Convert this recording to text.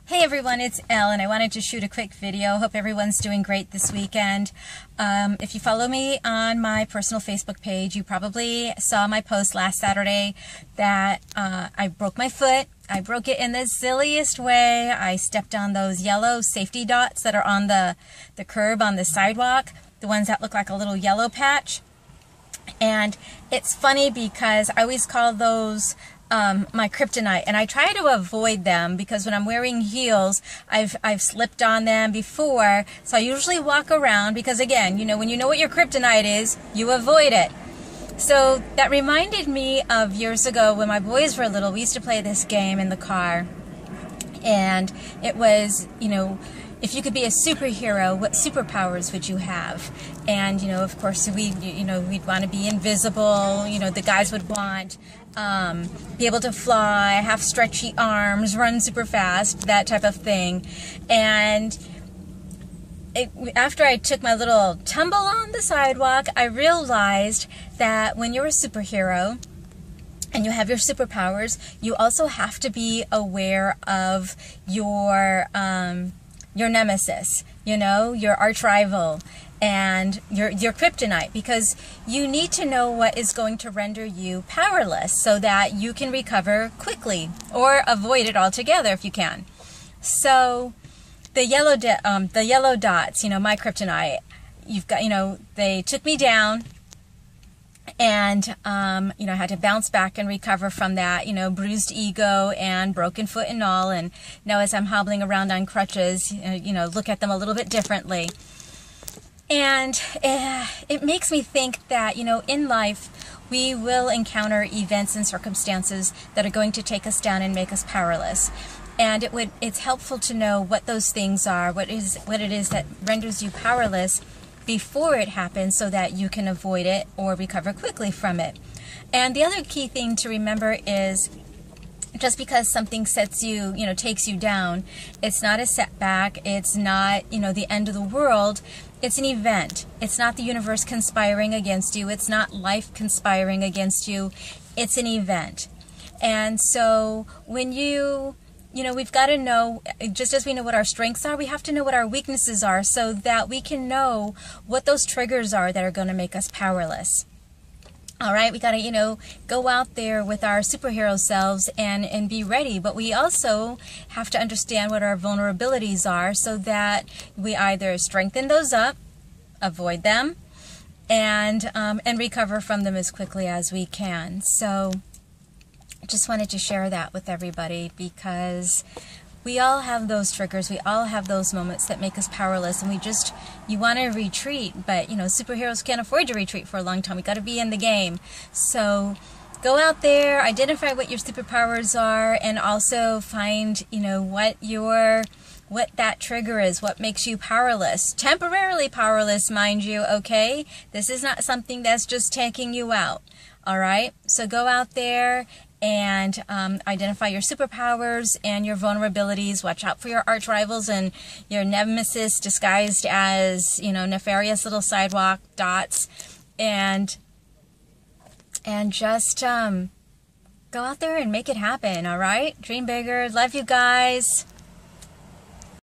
Hey everyone, it's Elle, and I wanted to shoot a quick video. Hope everyone's doing great this weekend. If you follow me on my personal Facebook page, you probably saw my post last Saturday that I broke my foot. I broke it in the silliest way. I stepped on those yellow safety dots that are on the curb on the sidewalk, the ones that look like a little yellow patch. And it's funny because I always call those my kryptonite, and I try to avoid them because when I'm wearing heels, I've slipped on them before. So I usually walk around because, again, when you know what your kryptonite is, you avoid it. So that reminded me of years ago when my boys were little. We used to play this game in the car, and it was, if you could be a superhero, what superpowers would you have? And, of course, we'd want to be invisible. The guys would want be able to fly, have stretchy arms, run super fast, that type of thing. And after I took my little tumble on the sidewalk, I realized that when you're a superhero and you have your superpowers, you also have to be aware of your nemesis, your arch rival, and your kryptonite, because you need to know what is going to render you powerless so that you can recover quickly or avoid it altogether if you can. So the yellow dots, my kryptonite, you've got, they took me down, and I had to bounce back and recover from that, bruised ego and broken foot and all. And now as I'm hobbling around on crutches, look at them a little bit differently. And it makes me think that, in life, we will encounter events and circumstances that are going to take us down and make us powerless. And it's helpful to know what those things are, what it is that renders you powerless before it happens, so that you can avoid it or recover quickly from it. And the other key thing to remember is, just because something sets you, takes you down, it's not a setback, it's not, the end of the world. It's an event. It's not the universe conspiring against you. It's not life conspiring against you. It's an event. And so when we've got to know, just as we know what our strengths are, we have to know what our weaknesses are so that we can know what those triggers are that are going to make us powerless. All right, we got to, go out there with our superhero selves and be ready. But we also have to understand what our vulnerabilities are so that we either strengthen those up, avoid them, and recover from them as quickly as we can. So I just wanted to share that with everybody, because we all have those triggers. We all have those moments that make us powerless, and you want to retreat, but superheroes can't afford to retreat for a long time. We got to be in the game. So go out there, identify what your superpowers are, and also find what that trigger is, what makes you powerless. Temporarily powerless, mind you, okay? This is not something that's just taking you out. All right? So go out there and identify your superpowers and your vulnerabilities. Watch out for your arch rivals and your nemesis disguised as, nefarious little sidewalk dots. And just go out there and make it happen, all right? Dream bigger. Love you guys.